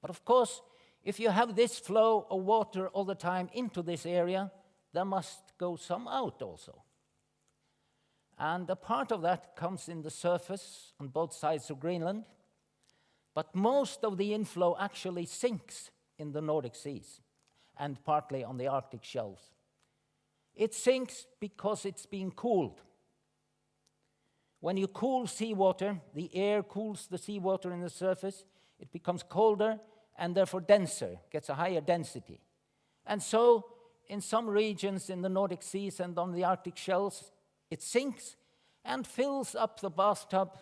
But of course, if you have this flow of water all the time into this area, there must go some out also. And a part of that comes in the surface on both sides of Greenland, but most of the inflow actually sinks in the Nordic seas and partly on the Arctic shelves. It sinks because it's being cooled. When you cool seawater, the air cools the seawater in the surface, it becomes colder and therefore denser, gets a higher density. And so, in some regions in the Nordic seas and on the Arctic shelves, it sinks and fills up the bathtub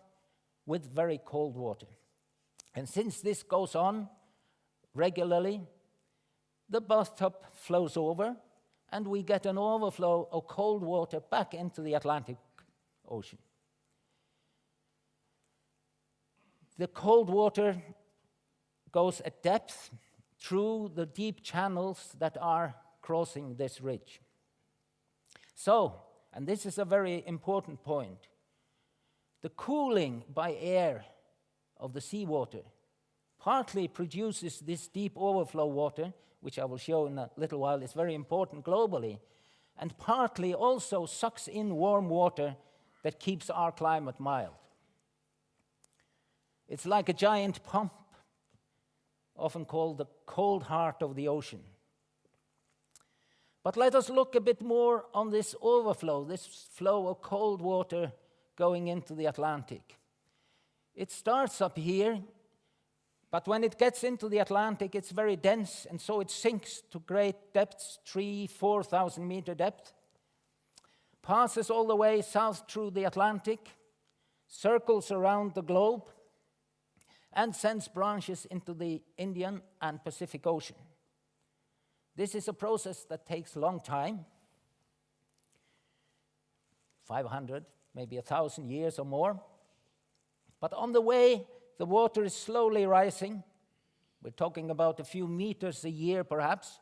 with very cold water. And since this goes on regularly, the bathtub flows over, and we get an overflow of cold water back into the Atlantic Ocean. The cold water goes at depth through the deep channels that are crossing this ridge. So, and this is a very important point, the cooling by air of the seawater partly produces this deep overflow water, which I will show in a little while. It's very important globally, and partly also sucks in warm water that keeps our climate mild. It's like a giant pump, often called the cold heart of the ocean. But let us look a bit more on this overflow, this flow of cold water going into the Atlantic. It starts up here, but when it gets into the Atlantic, it's very dense, and so it sinks to great depths, 3,000–4,000 meter depth, passes all the way south through the Atlantic, circles around the globe, and sends branches into the Indian and Pacific Ocean. This is a process that takes a long time, 500, maybe 1,000 years or more. But on the way, the water is slowly rising. We're talking about a few meters a year, perhaps.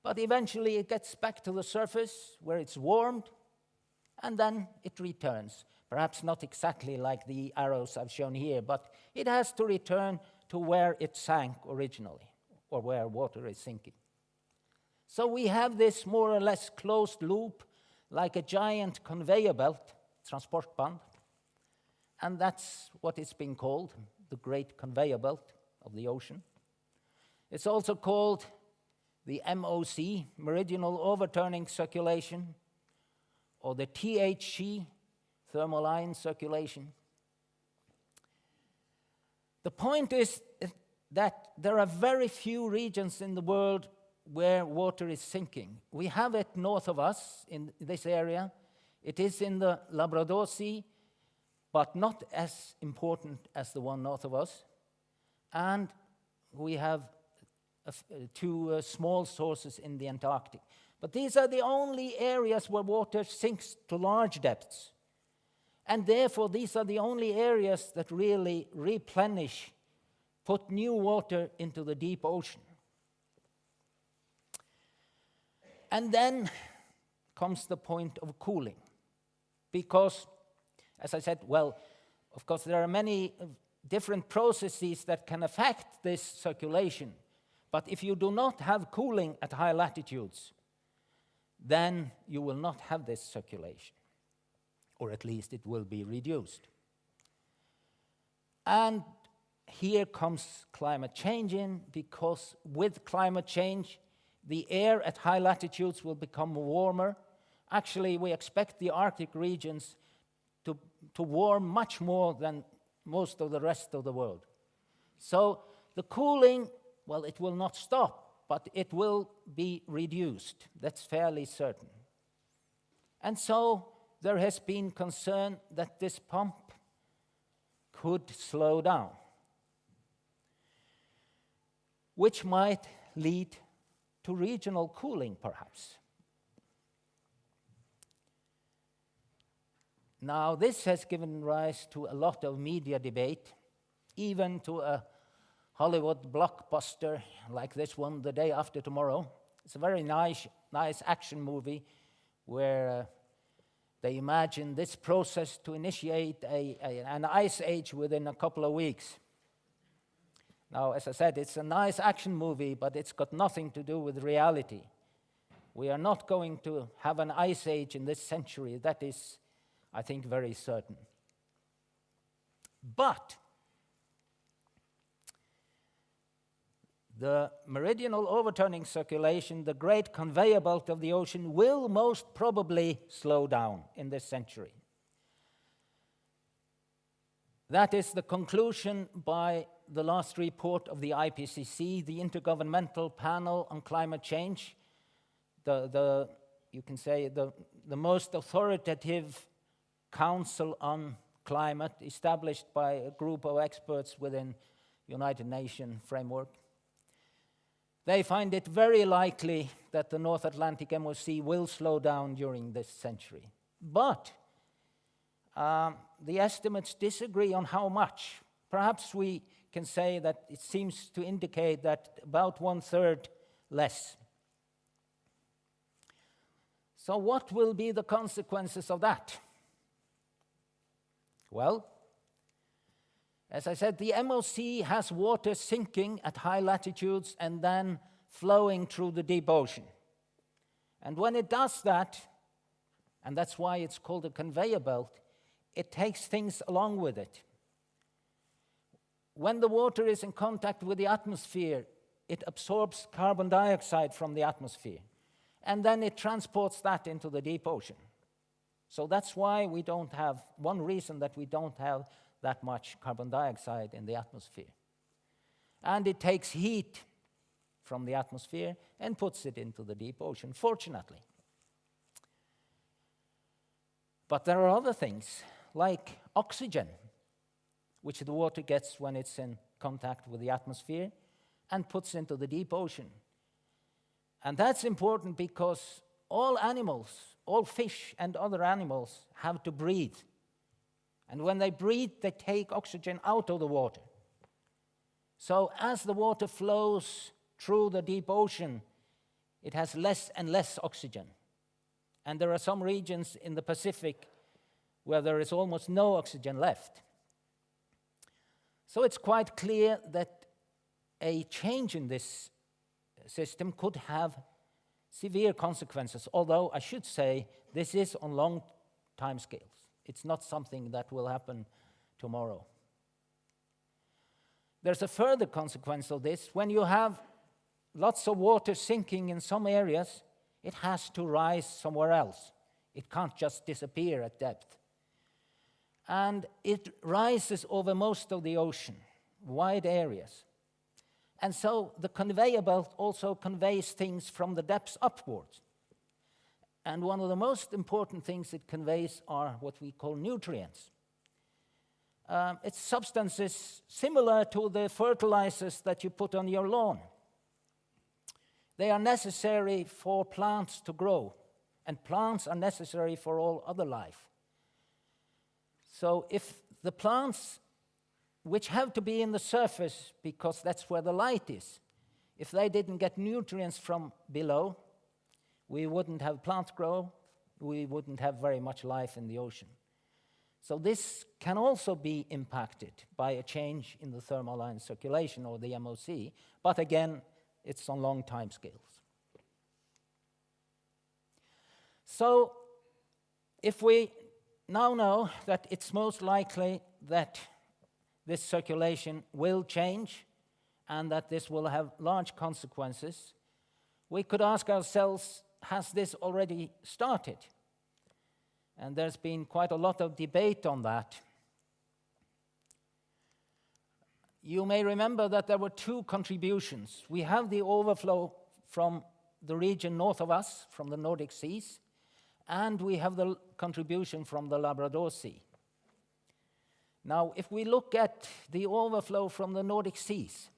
But eventually it gets back to the surface where it's warmed, and then it returns. Perhaps not exactly like the arrows I've shown here, but it has to return to where it sank originally, or where water is sinking. So we have this more or less closed loop, like a giant conveyor belt, transportband, and that's what it's been called, the Great Conveyor Belt of the ocean. It's also called the MOC, Meridional Overturning Circulation, or the THC, Thermoline Circulation. The point is that there are very few regions in the world where water is sinking. We have it north of us in this area. It is in the Labrador Sea, but not as important as the one north of us. And we have two small sources in the Antarctic. But these are the only areas where water sinks to large depths. And therefore, these are the only areas that really replenish, put new water into the deep ocean. And then comes the point of cooling. Because, as I said, well, of course, there are many different processes that can affect this circulation. But if you do not have cooling at high latitudes, then you will not have this circulation, or at least it will be reduced. And here comes climate change in, because with climate change, the air at high latitudes will become warmer. Actually, we expect the Arctic regions to warm much more than most of the rest of the world. So the cooling, well, it will not stop, but it will be reduced. That's fairly certain. And so there has been concern that this pump could slow down, which might lead to regional cooling, perhaps. Now, this has given rise to a lot of media debate, even to a Hollywood blockbuster like this one, The Day After Tomorrow. It's a very nice action movie where they imagine this process to initiate an ice age within a couple of weeks. Now, as I said, it's a nice action movie, but it's got nothing to do with reality. We are not going to have an ice age in this century. That is, I think, very certain. But the meridional overturning circulation, the great conveyor belt of the ocean, will most probably slow down in this century. That is the conclusion by the last report of the IPCC, the Intergovernmental Panel on Climate Change, you can say the most authoritative council on climate established by a group of experts within United Nations framework. They find it very likely that the North Atlantic MOC will slow down during this century. But the estimates disagree on how much. Perhaps we can say that it seems to indicate that about 1/3 less. So what will be the consequences of that? Well, as I said, the MOC has water sinking at high latitudes and then flowing through the deep ocean. And when it does that, and that's why it's called a conveyor belt, it takes things along with it. When the water is in contact with the atmosphere, it absorbs carbon dioxide from the atmosphere, and then it transports that into the deep ocean. So that's why we don't have, one reason that we don't have that much carbon dioxide in the atmosphere. And it takes heat from the atmosphere and puts it into the deep ocean, fortunately. But there are other things, like oxygen, which the water gets when it's in contact with the atmosphere and puts into the deep ocean. And that's important because all animals, all fish and other animals have to breathe. And when they breathe, they take oxygen out of the water. So as the water flows through the deep ocean, it has less and less oxygen. And there are some regions in the Pacific where there is almost no oxygen left. So it's quite clear that a change in this system could have severe consequences, although I should say this is on long time scales. It's not something that will happen tomorrow. There's a further consequence of this. When you have lots of water sinking in some areas, it has to rise somewhere else. It can't just disappear at depth. And it rises over most of the ocean, wide areas. And so the conveyor belt also conveys things from the depths upwards. And one of the most important things it conveys are what we call nutrients. It's substances similar to the fertilizers that you put on your lawn. They are necessary for plants to grow, and plants are necessary for all other life. So if the plants, which have to be in the surface because that's where the light is, if they didn't get nutrients from below, we wouldn't have plants grow, we wouldn't have very much life in the ocean. So this can also be impacted by a change in the thermoline circulation, or the MOC, but again, it's on long time scales. So if we now know that it's most likely that this circulation will change and that this will have large consequences, we could ask ourselves, has this already started? And there's been quite a lot of debate on that. You may remember that there were two contributions. We have the overflow from the region north of us, from the Nordic seas, and we have the contribution from the Labrador Sea. Now, if we look at the overflow from the Nordic seas,